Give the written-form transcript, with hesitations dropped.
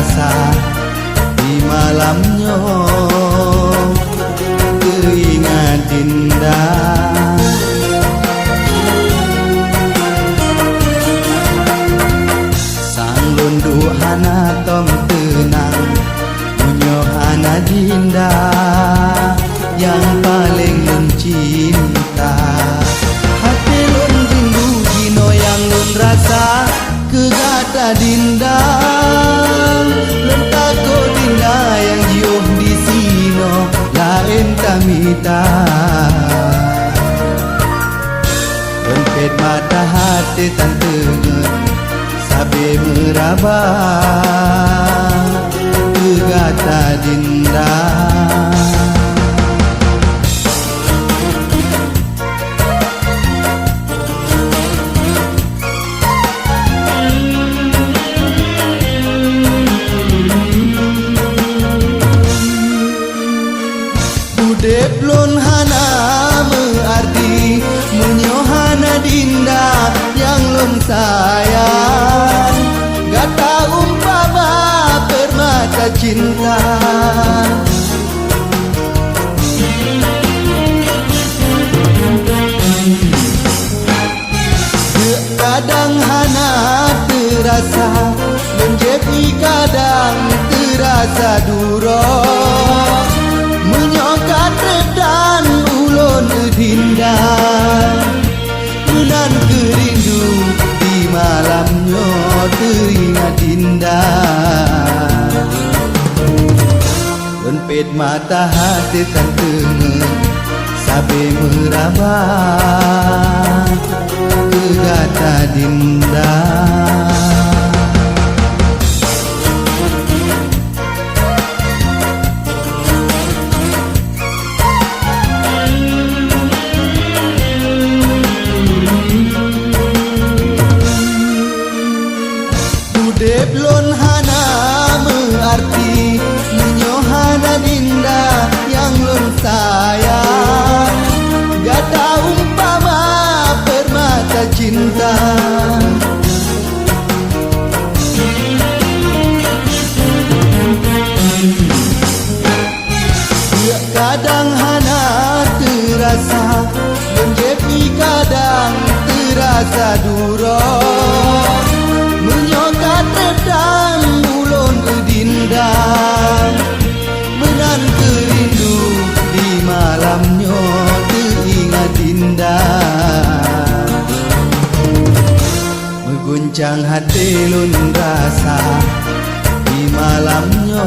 rasa di malamnya teringat indah. Sang lundu hana tom tenang munyo hana dinda yang paling mencinta. Hati lun rindu dino yang lun rasa kegata dinda. Lun takut dinda yang jiuh di sino lain tamita. Lun pet mata hati tan tengen sabe meraba kegata dinda. Udep lun hana mengerti menyohana dinda yang lun sayang. Gata umpama permata cinta. Kadang hana terasa menjepi kadang terasa durong. Menyokat redan ulun dinda menan kerindu di malamnya teringat indah. Lun pet mata hati tan tengen sabe meraba kegata dinda. Udep lun hana mengerti menyohana dinda yang lun sayang. Gata umpama permata cinta. Kadang hana terasa menjepi kadang terasa durong. Menyokat redan ulun dinda menan kerindu di malamnya teringat indah. Mengguncang hati lun rasa di malamnya